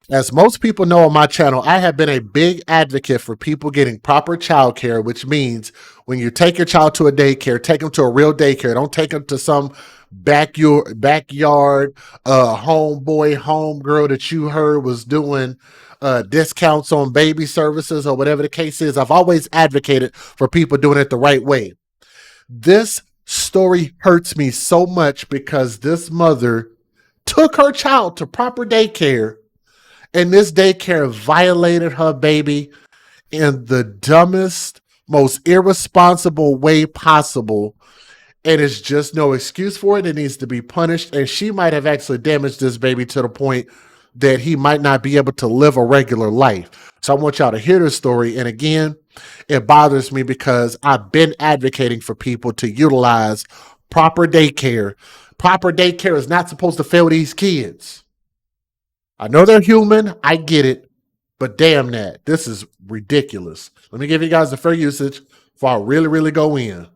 As most people know on my channel, I have been a big advocate for people getting proper child care, which means when you take your child to a daycare, take them to a real daycare. Don't take them to some backyard homeboy, homegirl that you heard was doing discounts on baby services or whatever the case is. I've always advocated for people doing it the right way. This story hurts me so much because this mother took her child to proper daycare, and this daycare violated her baby in the dumbest, most irresponsible way possible. And it's just no excuse for it. It needs to be punished. And she might have actually damaged this baby to the point that he might not be able to live a regular life. So I want y'all to hear this story. And again, it bothers me because I've been advocating for people to utilize proper daycare. Proper daycare is not supposed to fail these kids. I know they're human. I get it. But damn that. This is ridiculous. Let me give you guys the fair usage before I really go in.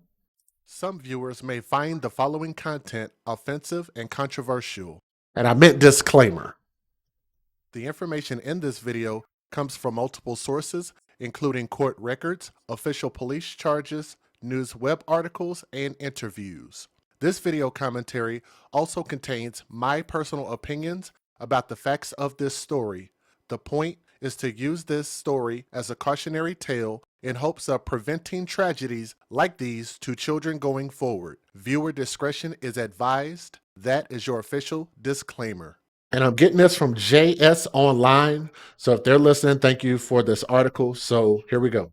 Some viewers may find the following content offensive and controversial. And I meant disclaimer. The information in this video comes from multiple sources, including court records, official police charges, news web articles, and interviews. This video commentary also contains my personal opinions about the facts of this story. The point is to use this story as a cautionary tale in hopes of preventing tragedies like these to children going forward. Viewer discretion is advised. That is your official disclaimer. And I'm getting this from JS Online. So if they're listening, thank you for this article. So here we go.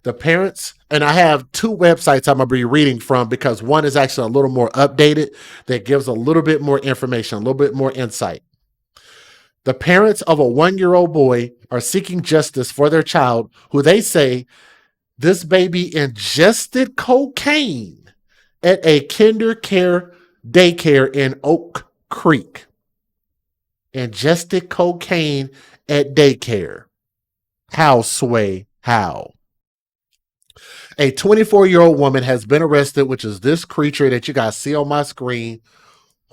The parents, and I have two websites I'm going to be reading from because one is actually a little more updated that gives a little bit more information, a little bit more insight. The parents of a 1-year-old boy are seeking justice for their child, who they say this baby ingested cocaine at a KinderCare daycare in Oak Creek. Ingested cocaine at daycare. How, Sway? How? A 24-year-old woman has been arrested, which is this creature that you guys see on my screen,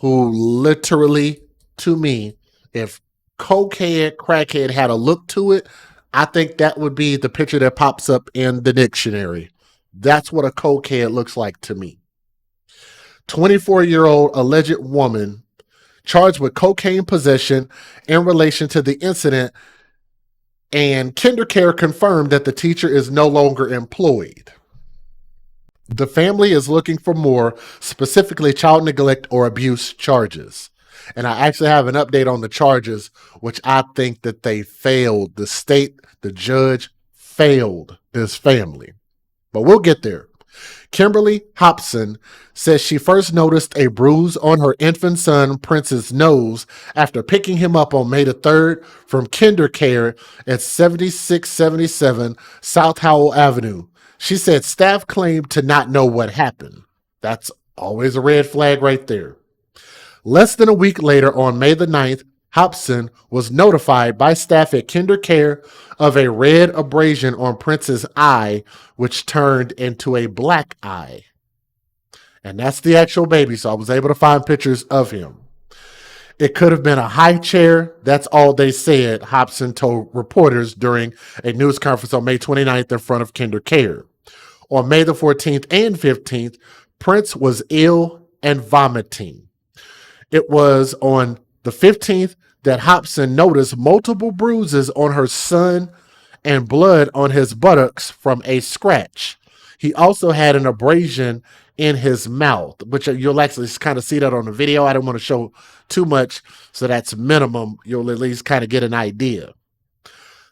who literally, to me, if cokehead, crackhead had a look to it, I think that would be the picture that pops up in the dictionary. That's what a cokehead looks like to me. 24-year-old alleged woman charged with cocaine possession in relation to the incident, and KinderCare confirmed that the teacher is no longer employed. The family is looking for more, specifically child neglect or abuse charges. And I actually have an update on the charges, which I think that they failed. The state, the judge failed this family. But we'll get there. Kimberly Hobson says she first noticed a bruise on her infant son Prince's nose after picking him up on May the 3rd from KinderCare at 7677 South Howell Avenue. She said staff claimed to not know what happened. That's always a red flag right there. Less than a week later, on May the 9th, Hobson was notified by staff at KinderCare of a red abrasion on Prince's eye, which turned into a black eye. And that's the actual baby, so I was able to find pictures of him. It could have been a high chair. That's all they said, Hobson told reporters during a news conference on May 29th in front of KinderCare. On May the 14th and 15th, Prince was ill and vomiting. It was on the 15th that Hobson noticed multiple bruises on her son and blood on his buttocks from a scratch. He also had an abrasion in his mouth, which you'll actually kind of see that on the video. I don't want to show too much, so that's minimum. You'll at least kind of get an idea.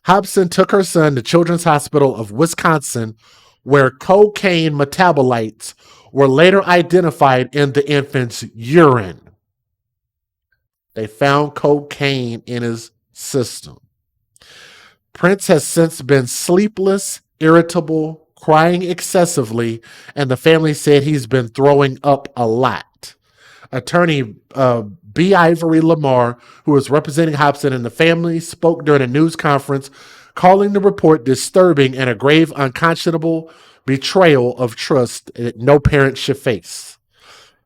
Hobson took her son to Children's Hospital of Wisconsin, where cocaine metabolites were later identified in the infant's urine. They found cocaine in his system. Prince has since been sleepless, irritable, crying excessively, and the family said he's been throwing up a lot. Attorney B. Ivory Lamar, who was representing Hobson and the family, spoke during a news conference, calling the report disturbing and a grave, unconscionable betrayal of trust that no parent should face.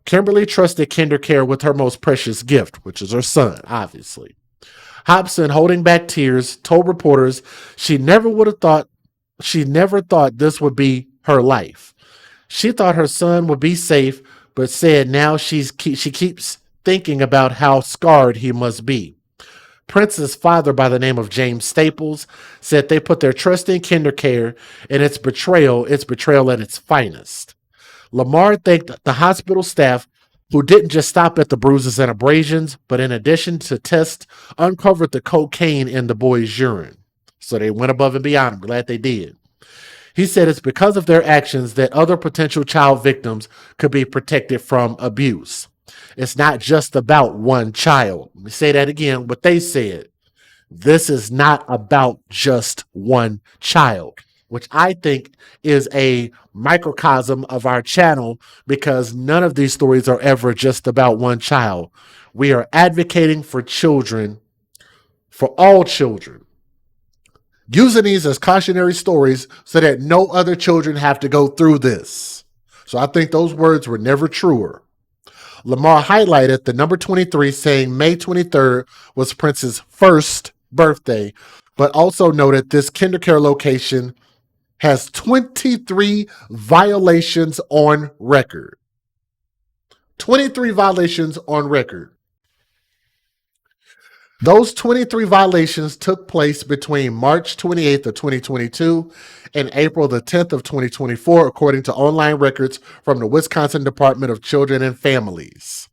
Kimberly trusted KinderCare with her most precious gift, which is her son, obviously. Hobson, holding back tears, told reporters she never thought this would be her life. She thought her son would be safe, but said now she keeps thinking about how scarred he must be. Prince's father, by the name of James Staples, said they put their trust in KinderCare, and it's betrayal at its finest. Lamar thanked the hospital staff, who didn't just stop at the bruises and abrasions, but in addition to tests, uncovered the cocaine in the boy's urine. So they went above and beyond. I'm glad they did. He said it's because of their actions that other potential child victims could be protected from abuse. It's not just about one child. Let me say that again, what they said. This is not about just one child, which I think is a microcosm of our channel because none of these stories are ever just about one child. We are advocating for children, for all children, using these as cautionary stories so that no other children have to go through this. So I think those words were never truer. Lamar highlighted the number 23, saying May 23rd was Prince's first birthday, but also noted this KinderCare location has 23 violations on record. 23 violations on record. Those 23 violations took place between March 28th of 2022 and April the 10th of 2024, according to online records from the Wisconsin Department of Children and Families.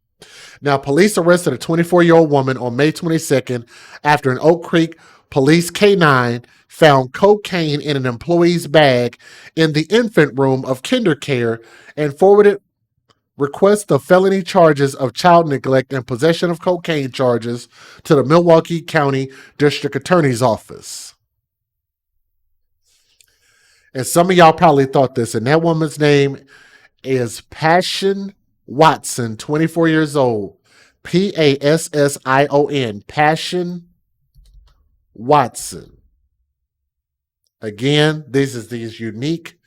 Now, police arrested a 24-year-old woman on May 22nd after an Oak Creek police K9 found cocaine in an employee's bag in the infant room of KinderCare and forwarded request of felony charges of child neglect and possession of cocaine charges to the Milwaukee County District Attorney's Office. And some of y'all probably thought this, and that woman's name is Passion Watson, 24 years old. Passion, Passion Watson. Again, these unique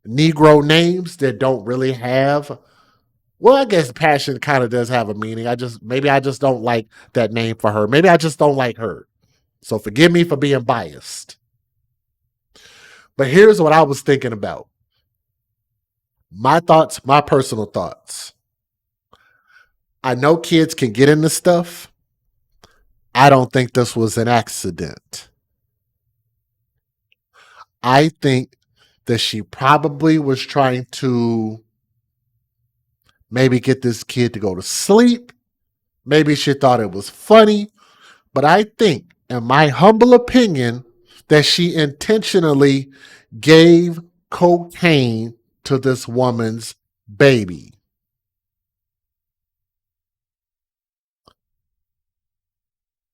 Negro names that don't really have. Well, I guess passion kind of does have a meaning. Maybe I just don't like that name for her. Maybe I just don't like her. So forgive me for being biased. But here's what I was thinking about. My thoughts, my personal thoughts. I know kids can get into stuff. I don't think this was an accident. I think that she probably was trying to maybe get this kid to go to sleep. Maybe she thought it was funny. But I think, in my humble opinion, that she intentionally gave cocaine to this woman's baby.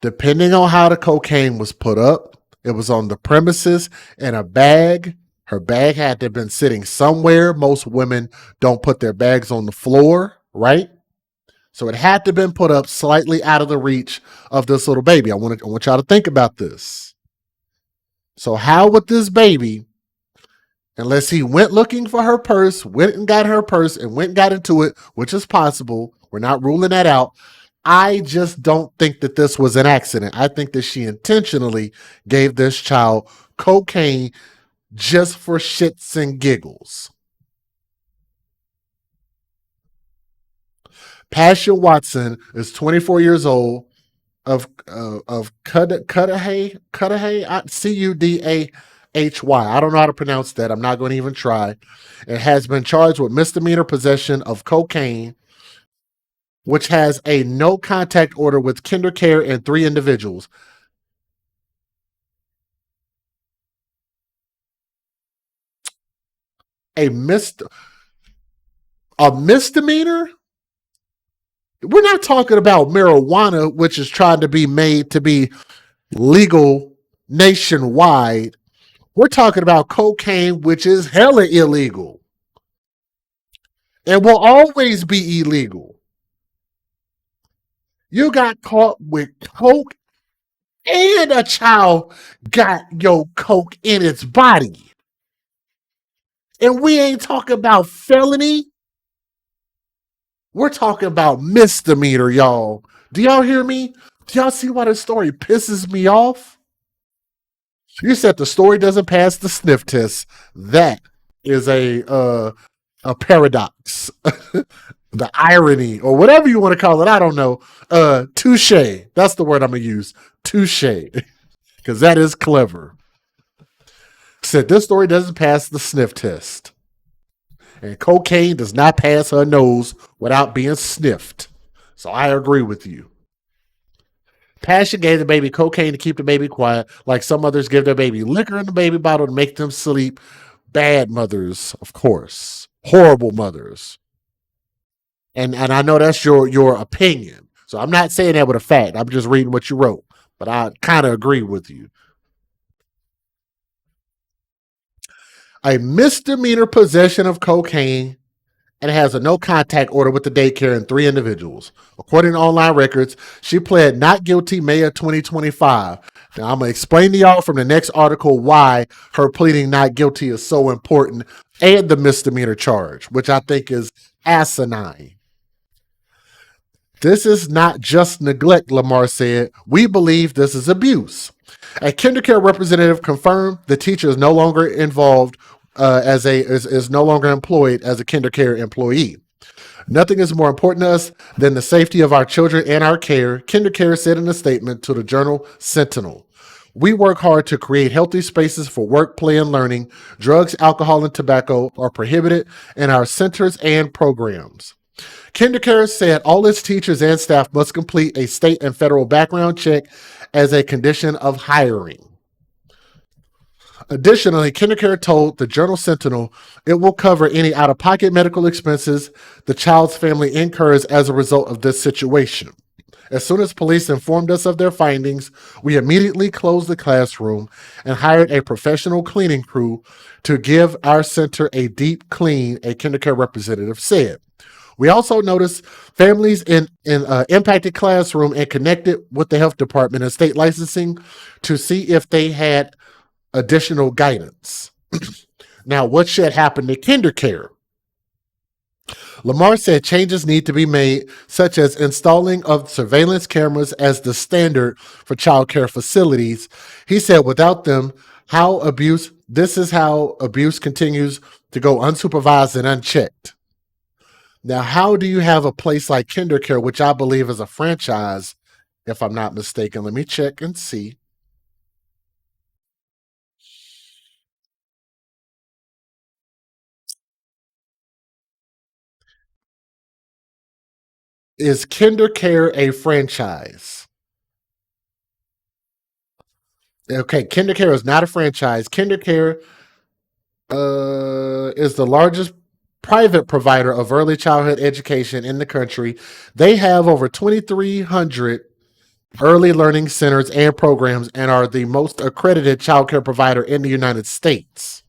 Depending on how the cocaine was put up, it was on the premises in a bag. Her bag had to have been sitting somewhere. Most women don't put their bags on the floor, right? So it had to have been put up slightly out of the reach of this little baby. I want y'all to think about this. So how would this baby, unless he went looking for her purse, went and got her purse and went and got into it, which is possible. We're not ruling that out. I just don't think that this was an accident. I think that she intentionally gave this child cocaine just for shits and giggles. Passion Watson is 24 years old of Cudahy, Cudahy, Cudahy. I don't know how to pronounce that. I'm not going to even try. It has been charged with misdemeanor possession of cocaine, which has a no contact order with KinderCare and 3 individuals. A misdemeanor? We're not talking about marijuana, which is trying to be made to be legal nationwide. We're talking about cocaine, which is hella illegal and will always be illegal. You got caught with coke and a child got your coke in its body. And we ain't talking about felony. We're talking about misdemeanor, y'all. Do y'all hear me? Do y'all see why this story pisses me off? You said the story doesn't pass the sniff test. That is a paradox. The irony, or whatever you want to call it. I don't know. Touche. That's the word I'm gonna use. Touche. Because that is clever. Said this story doesn't pass the sniff test. And cocaine does not pass her nose without being sniffed. So I agree with you. Passion gave the baby cocaine to keep the baby quiet, like some mothers give their baby liquor in the baby bottle to make them sleep. Bad mothers, of course. Horrible mothers. And I know that's your opinion. So I'm not saying that with a fact. I'm just reading what you wrote. But I kind of agree with you. A misdemeanor possession of cocaine and has a no contact order with the daycare and three individuals. According to online records, she pled not guilty May of 2025. Now, I'm going to explain to y'all from the next article why her pleading not guilty is so important and the misdemeanor charge, which I think is asinine. This is not just neglect, Lamar said. We believe this is abuse. A KinderCare representative confirmed the teacher is no longer involved is no longer employed as a KinderCare employee. Nothing is more important to us than the safety of our children and our care, KinderCare said in a statement to the journal Sentinel. We work hard to create healthy spaces for work, play, and learning. Drugs, alcohol, and tobacco are prohibited in our centers and programs. KinderCare said all its teachers and staff must complete a state and federal background check as a condition of hiring. Additionally, KinderCare told the Journal Sentinel it will cover any out of pocket medical expenses the child's family incurs as a result of this situation. As soon as police informed us of their findings, we immediately closed the classroom and hired a professional cleaning crew to give our center a deep clean, a KinderCare representative said. We also noticed families in impacted classroom and connected with the health department and state licensing to see if they had additional guidance. Now, what should happen to KinderCare? Lamar said changes need to be made, such as installing of surveillance cameras as the standard for child care facilities. He said without them, this is how abuse continues to go unsupervised and unchecked. Now, how do you have a place like KinderCare, which I believe is a franchise, if I'm not mistaken? Let me check and see. Is KinderCare a franchise? Okay, KinderCare is not a franchise. KinderCare is the largest private provider of early childhood education in the country. They have over 2,300 early learning centers and programs and are the most accredited child care provider in the United States.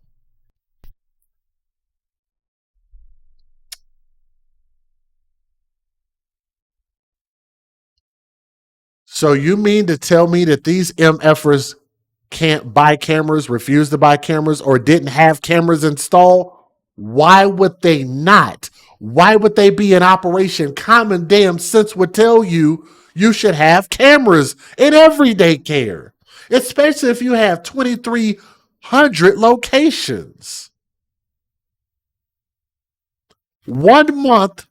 So you mean to tell me that these MFers can't buy cameras, refuse to buy cameras, or didn't have cameras installed? Why would they not? Why would they be in operation? Common damn sense would tell you you should have cameras in every daycare, especially if you have 2,300 locations. 1 month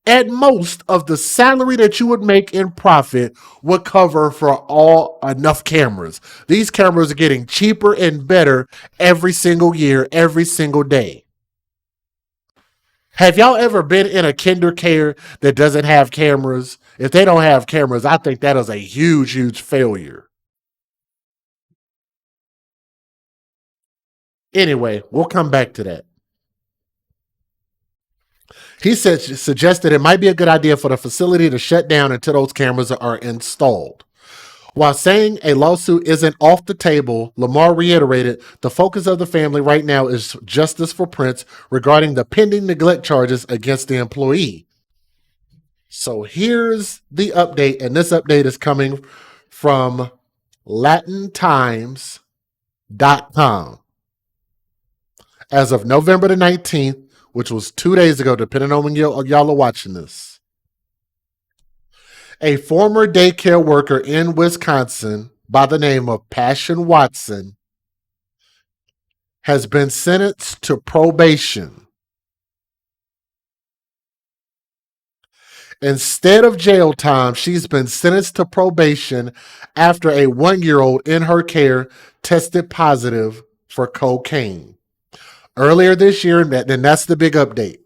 at most of the salary that you would make in profit would cover for all enough cameras. These cameras are getting cheaper and better every single year, every single day. Have y'all ever been in a KinderCare that doesn't have cameras? If they don't have cameras, I think that is a huge, huge failure. Anyway, we'll come back to that. He suggested it might be a good idea for the facility to shut down until those cameras are installed. While saying a lawsuit isn't off the table, Lamar reiterated the focus of the family right now is justice for Prince regarding the pending neglect charges against the employee. So here's the update, and this update is coming from LatinTimes.com. As of November the 19th, which was 2 days ago, depending on when y'all are watching this, A former daycare worker in Wisconsin by the name of Passion Watson has been sentenced to probation. Instead of jail time, she's been sentenced to probation after a 1 year old in her care tested positive for cocaine. Earlier this year, and that's the big update.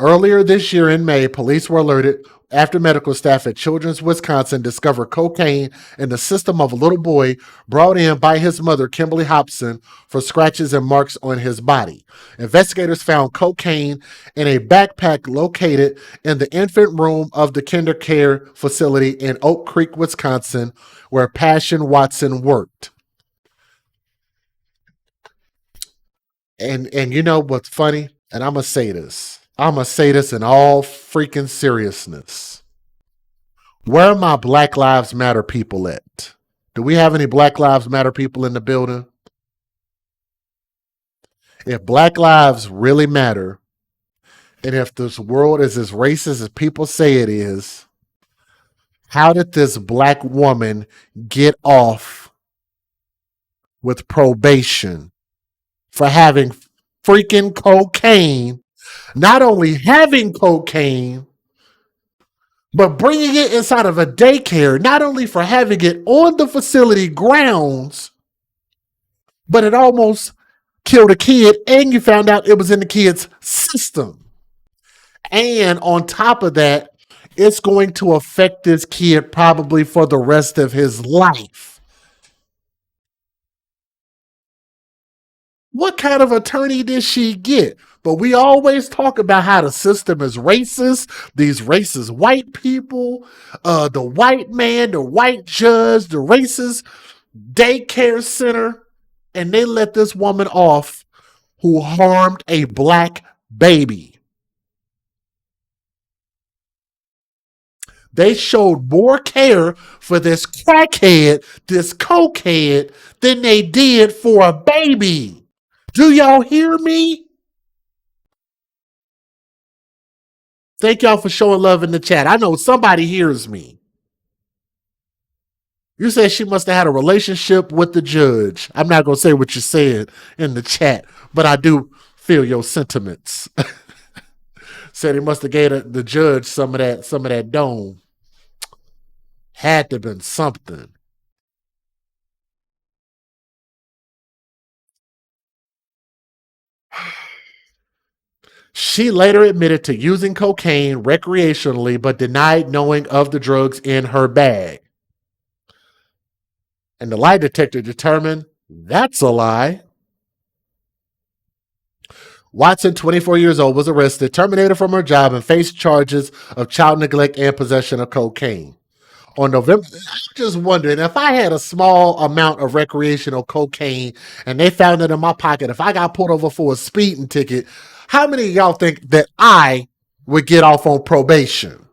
Earlier this year in May, police were alerted after medical staff at Children's Wisconsin discovered cocaine in the system of a little boy brought in by his mother, Kimberly Hobson, for scratches and marks on his body. Investigators found cocaine in a backpack located in the infant room of the KinderCare facility in Oak Creek, Wisconsin, where Passion Watson worked. And you know what's funny? And I'm gonna say this. I'm gonna say this in all freaking seriousness. Where are my Black Lives Matter people at? Do we have any Black Lives Matter people in the building? If Black lives really matter, and if this world is as racist as people say it is, how did this black woman get off with probation for having freaking cocaine? Not only having cocaine, but bringing it inside of a daycare, not only for having it on the facility grounds, but it almost killed a kid, and you found out it was in the kid's system. And on top of that, it's going to affect this kid probably for the rest of his life. What kind of attorney did she get? But we always talk about how the system is racist, these racist white people, the white man, the white judge, the racist daycare center, and they let this woman off who harmed a black baby. They showed more care for this crackhead, this cokehead, than they did for a baby. Do y'all hear me? Thank y'all for showing love in the chat. I know somebody hears me. You said she must have had a relationship with the judge. I'm not going to say what you said in the chat, but I do feel your sentiments. Said he must have gave the judge some of that dome. Had to have been something. She later admitted to using cocaine recreationally, but denied knowing of the drugs in her bag. And the lie detector determined that's a lie. Watson, 24 years old, was arrested, terminated from her job, and faced charges of child neglect and possession of cocaine. On November, I'm just wondering if I had a small amount of recreational cocaine and they found it in my pocket, if I got pulled over for a speeding ticket, how many of y'all think that I would get off on probation?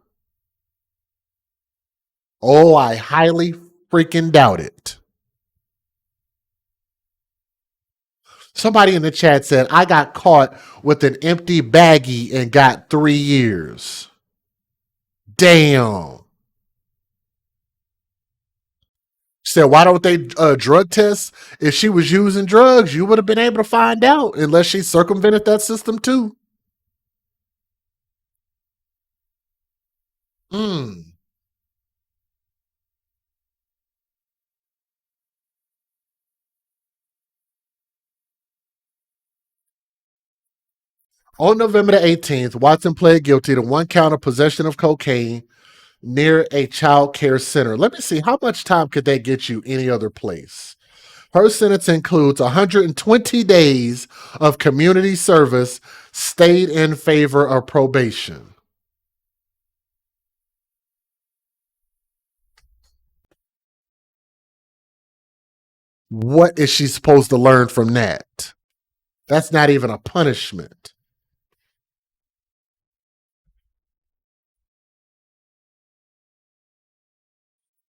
Oh, I highly freaking doubt it. Somebody in the chat said, I got caught with an empty baggie and got 3 years. Damn. Said, why don't they drug test? If she was using drugs, you would have been able to find out unless she circumvented that system too. Mm. On November the 18th, Watson pled guilty to 1 count of possession of cocaine near a child care center. Let me see, how much time could that get you any other place? Her sentence includes 120 days of community service, stayed in favor of probation. What is she supposed to learn from that? That's not even a punishment.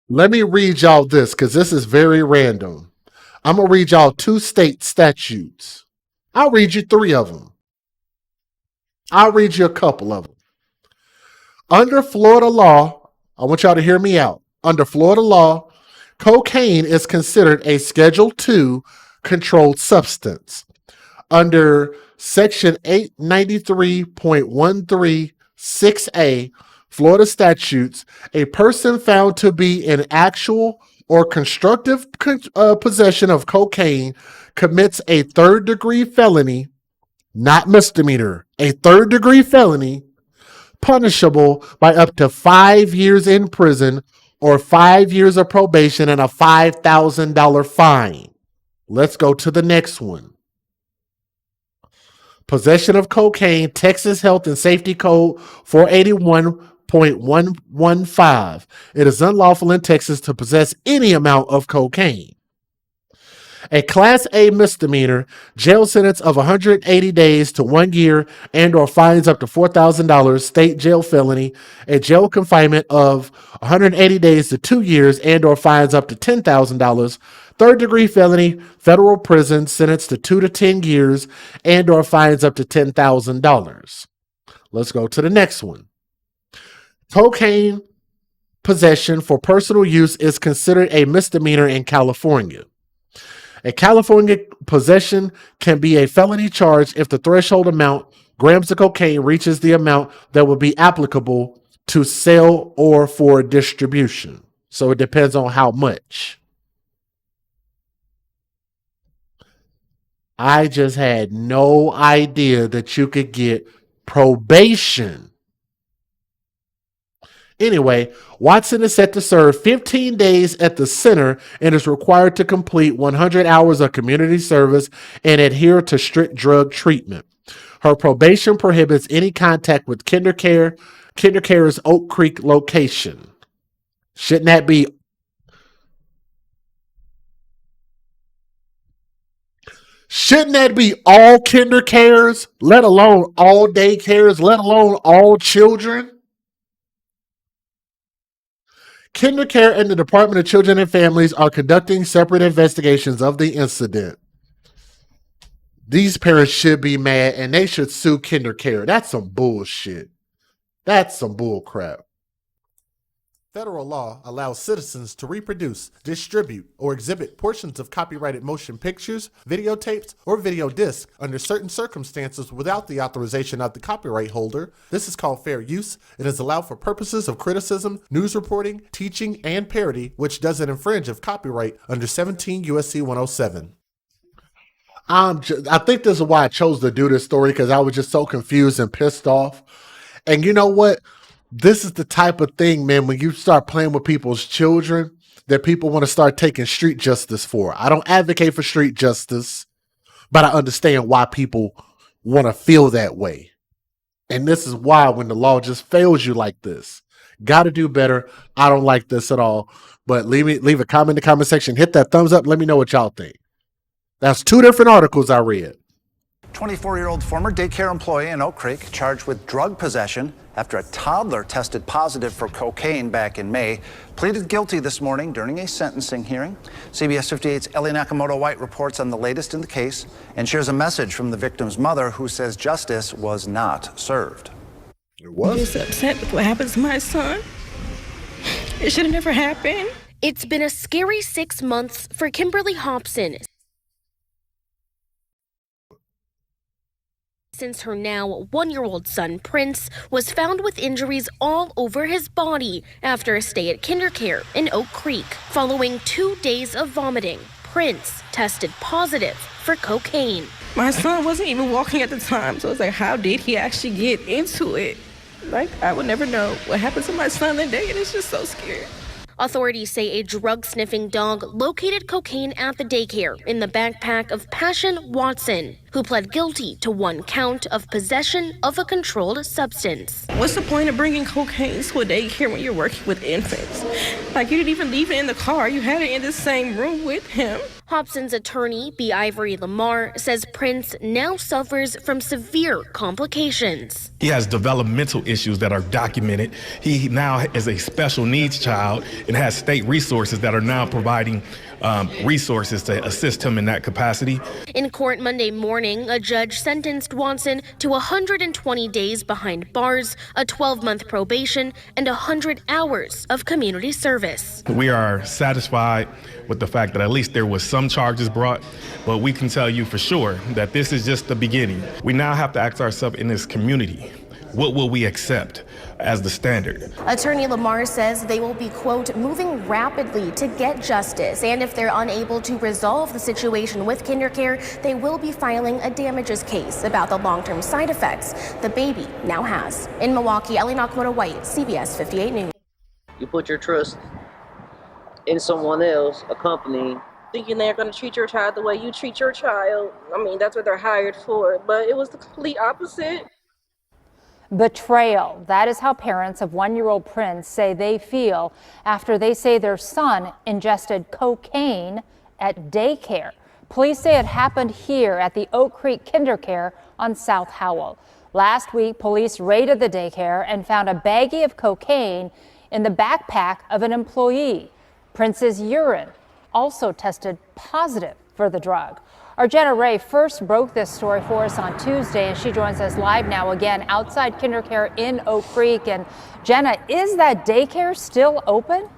Let me read y'all this because this is very random. I'm going to read y'all 2 state statutes. I'll read you 3 of them. I'll read you a couple of them. Under Florida law, I want y'all to hear me out. Under Florida law, cocaine is considered a Schedule II controlled substance. Under Section 893.136A Florida statutes, a person found to be in actual or constructive possession of cocaine commits a third-degree felony, not misdemeanor, a third-degree felony, punishable by up to 5 years in prison or 5 years of probation and a $5,000 fine. Let's go to the next one. Possession of cocaine, Texas Health and Safety Code 481.115. It is unlawful in Texas to possess any amount of cocaine. A Class A misdemeanor, jail sentence of 180 days to 1 year and or fines up to $4,000, state jail felony, a jail confinement of 180 days to 2 years and or fines up to $10,000, third-degree felony, federal prison, sentence to 2 to 10 years and or fines up to $10,000. Let's go to the next one. Cocaine possession for personal use is considered a misdemeanor in California. A California possession can be a felony charge if the threshold amount, grams of cocaine, reaches the amount that would be applicable to sale or for distribution. So it depends on how much. I just had no idea that you could get probation. Anyway, Watson is set to serve 15 days at the center and is required to complete 100 hours of community service and adhere to strict drug treatment. Her probation prohibits any contact with KinderCare's Oak Creek location. Shouldn't that be all KinderCares, let alone all daycares, let alone all children? KinderCare and the Department of Children and Families are conducting separate investigations of the incident. These parents should be mad and they should sue KinderCare. That's some bullshit. That's some bullcrap. Federal law allows citizens to reproduce, distribute, or exhibit portions of copyrighted motion pictures, videotapes, or video discs under certain circumstances without the authorization of the copyright holder. This is called fair use. It is allowed for purposes of criticism, news reporting, teaching, and parody, which doesn't infringe of copyright under 17 U.S.C. 107. I think this is why I chose to do this story, because I was just so confused and pissed off. And you know what? This is the type of thing, man, when you start playing with people's children that people want to start taking street justice for. I don't advocate for street justice, but I understand why people want to feel that way. And this is why when the law just fails you like this, got to do better. I don't like this at all. But leave a comment in the comment section. Hit that thumbs up. Let me know what y'all think. That's 2 different articles I read. 24-year-old former daycare employee in Oak Creek charged with drug possession after a toddler tested positive for cocaine back in May, pleaded guilty this morning during a sentencing hearing. CBS 58's Ellie Nakamoto-White reports on the latest in the case and shares a message from the victim's mother, who says justice was not served. I'm just upset with what happened to my son. It should have never happened. It's been a scary 6 months for Kimberly Hobson, since her now 1-year-old son, Prince, was found with injuries all over his body after a stay at KinderCare in Oak Creek. Following 2 days of vomiting, Prince tested positive for cocaine. My son wasn't even walking at the time, so it's like, how did he actually get into it? Like, I would never know what happened to my son that day, and it's just so scary. Authorities say a drug-sniffing dog located cocaine at the daycare in the backpack of Passion Watson, who pled guilty to 1 count of possession of a controlled substance. What's the point of bringing cocaine to a daycare when you're working with infants? Like, you didn't even leave it in the car. You had it in the same room with him. Hobson's attorney, B. Ivory Lamar, says Prince now suffers from severe complications. He has developmental issues that are documented. He now is a special needs child and has state resources that are now providing resources to assist him in that capacity. In court Monday morning, a judge sentenced Watson to 120 days behind bars, a 12-month probation, and 100 hours of community service. We are satisfied with the fact that at least there was some charges brought, but we can tell you for sure that this is just the beginning. We now have to ask ourselves in this community, what will we accept as the standard? Attorney Lamar says they will be, quote, moving rapidly to get justice. And if they're unable to resolve the situation with KinderCare, they will be filing a damages case about the long-term side effects the baby now has. In Milwaukee, Ellie Nakota-White, CBS 58 News. You put your trust in someone else, a company. Thinking they're going to treat your child the way you treat your child. I mean, that's what they're hired for, but it was the complete opposite. Betrayal. That is how parents of one-year-old Prince say they feel after they say their son ingested cocaine at daycare. Police say it happened here at the Oak Creek KinderCare on South Howell. Last week, police raided the daycare and found a baggie of cocaine in the backpack of an employee. Prince's urine also tested positive for the drug. Our Jenna Ray first broke this story for us on Tuesday, and she joins us live now again outside KinderCare in Oak Creek. And Jenna, is that daycare still open?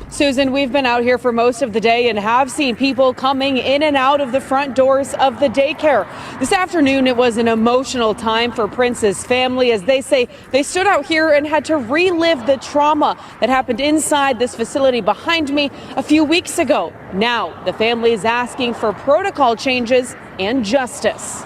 Susan, we've been out here for most of the day and have seen people coming in and out of the front doors of the daycare. This afternoon, it was an emotional time for Prince's family as they say they stood out here and had to relive the trauma that happened inside this facility behind me a few weeks ago. Now, the family is asking for protocol changes and justice.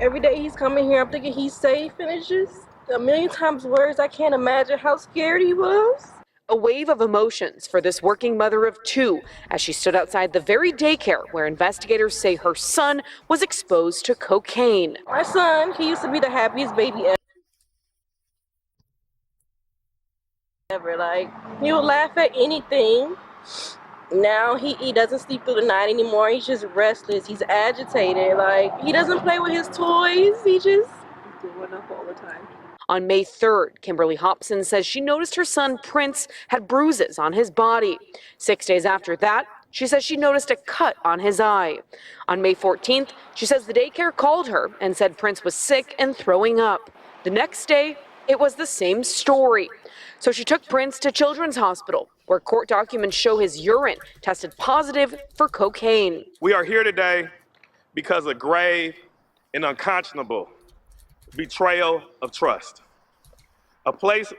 Every day he's coming here, I'm thinking he's safe, and it's just a million times worse. I can't imagine how scared he was. A wave of emotions for this working mother of two as she stood outside the very daycare where investigators say her son was exposed to cocaine. My son, he used to be the happiest baby ever. Like, he would laugh at anything. Now he doesn't sleep through the night anymore. He's just restless. He's agitated. Like, he doesn't play with his toys. He just doing up all the time. On May 3rd, Kimberly Hobson says she noticed her son Prince had bruises on his body. 6 days after that, she says she noticed a cut on his eye. On May 14th, she says the daycare called her and said Prince was sick and throwing up. The next day, it was the same story. So she took Prince to Children's Hospital, where court documents show his urine tested positive for cocaine. We are here today because of grave and unconscionable betrayal of trust. A place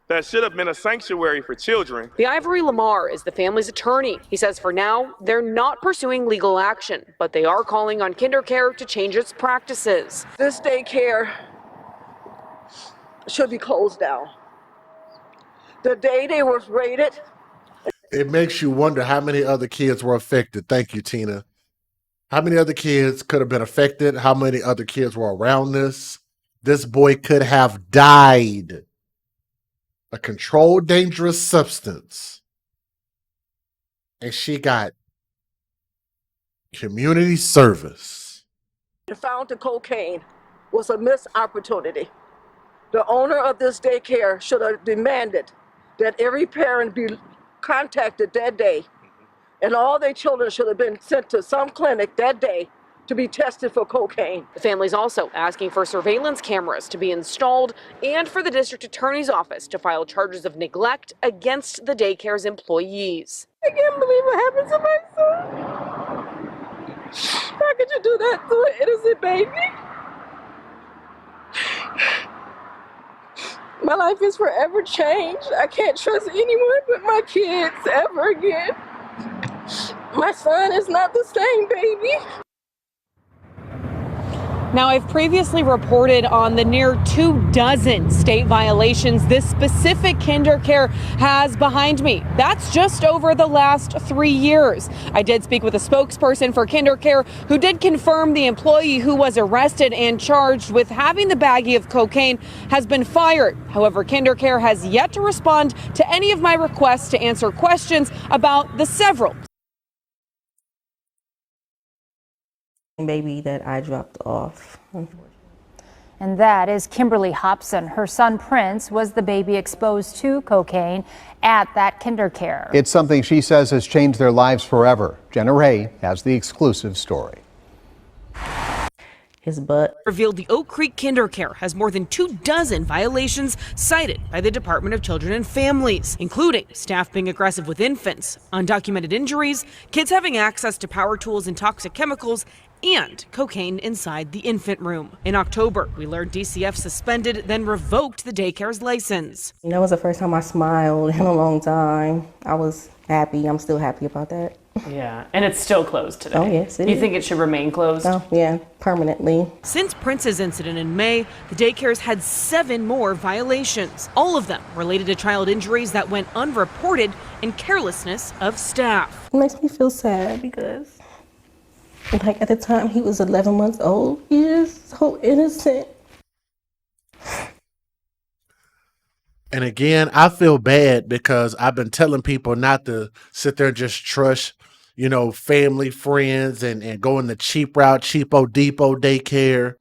that should have been a sanctuary for children. The Ivory Lamar is the family's attorney. He says for now, they're not pursuing legal action, but they are calling on KinderCare to change its practices. This daycare should be closed down. The day they was raided. It makes you wonder how many other kids were affected. Thank you, Tina. How many other kids could have been affected? How many other kids were around this? This boy could have died. A controlled dangerous substance. And she got community service. And found the cocaine was a missed opportunity. The owner of this daycare should have demanded that every parent be contacted that day, and all their children should have been sent to some clinic that day to be tested for cocaine. The family's also asking for surveillance cameras to be installed and for the district attorney's office to file charges of neglect against the daycare's employees. I can't believe what happened to my son. How could you do that to an innocent baby? My life is forever changed. I can't trust anyone but my kids ever again. My son is not the same baby. Now, I've previously reported on the near 24 state violations this specific KinderCare has behind me. That's just over the last 3 years. I did speak with a spokesperson for KinderCare who did confirm the employee who was arrested and charged with having the baggie of cocaine has been fired. However, KinderCare has yet to respond to any of my requests to answer questions about the several baby that I dropped off. And that is Kimberly Hobson. Her son Prince was the baby exposed to cocaine at that KinderCare. It's something she says has changed their lives forever. Jenna Ray has the exclusive story. His butt revealed the Oak Creek KinderCare has more than 24 violations cited by the Department of Children and Families, including staff being aggressive with infants, undocumented injuries, kids having access to power tools and toxic chemicals, and cocaine inside the infant room. In October, we learned DCF suspended, then revoked the daycare's license. That was the first time I smiled in a long time. I was happy. I'm still happy about that. Yeah, and it's still closed today. Oh, yes, it is. You think it should remain closed? Oh, yeah, permanently. Since Prince's incident in May, the daycare's had 7 more violations, all of them related to child injuries that went unreported and carelessness of staff. It makes me feel sad because, like, at the time he was 11 months old. He is so innocent. And again, I feel bad because I've been telling people not to sit there and just trust, family, friends, and go in the cheap route, cheapo depot daycare,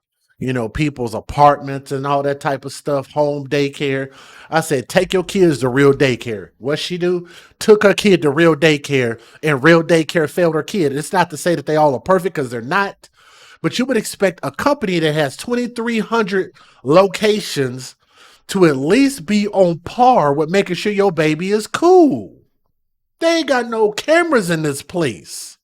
people's apartments and all that type of stuff, home daycare. I said, take your kids to real daycare. What she do? Took her kid to real daycare, and real daycare failed her kid. It's not to say that they all are perfect, because they're not. But you would expect a company that has 2,300 locations to at least be on par with making sure your baby is cool. They ain't got no cameras in this place.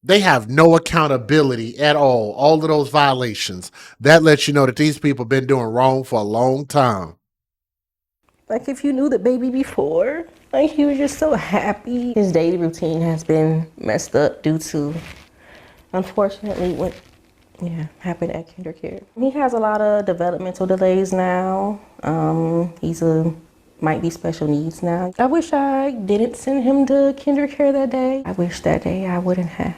They have no accountability at all of those violations. That lets you know that these people have been doing wrong for a long time. Like, if you knew the baby before, like, he was just so happy. His daily routine has been messed up due to, unfortunately, what happened at KinderCare. He has a lot of developmental delays now. Might be special needs now. I wish I didn't send him to KinderCare that day. I wish that day I wouldn't have.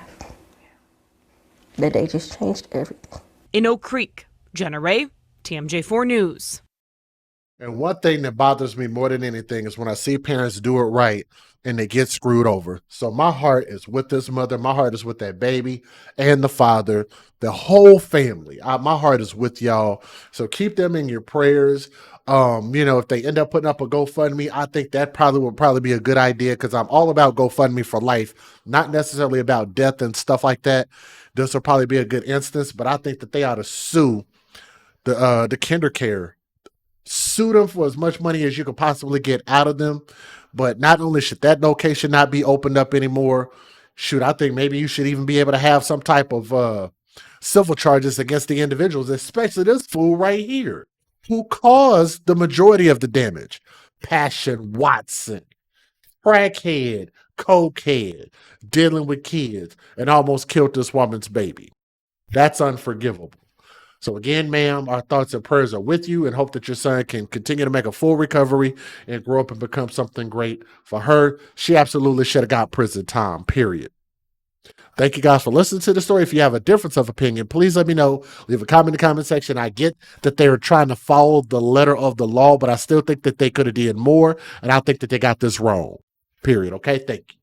That day just changed everything. In Oak Creek, Jenna Ray, TMJ4 News. And one thing that bothers me more than anything is when I see parents do it right and they get screwed over. So my heart is with this mother. My heart is with that baby and the father, the whole family. My heart is with y'all. So keep them in your prayers. If they end up putting up a GoFundMe, I think that would probably be a good idea, because I'm all about GoFundMe for life, not necessarily about death and stuff like that. This will probably be a good instance, but I think that they ought to sue the KinderCare. Sue them for as much money as you could possibly get out of them. But not only should that location not be opened up anymore, I think maybe you should even be able to have some type of civil charges against the individuals, especially this fool right here, who caused the majority of the damage. Passion Watson, crackhead, cokehead, dealing with kids, and almost killed this woman's baby. That's unforgivable. So again, ma'am, our thoughts and prayers are with you, and hope that your son can continue to make a full recovery and grow up and become something great. For her, she absolutely should have got prison time, period. Thank you guys for listening to the story. If you have a difference of opinion, please let me know. Leave a comment in the comment section. I get that they were trying to follow the letter of the law, but I still think that they could have done more, and I think that they got this wrong, period. Okay, thank you.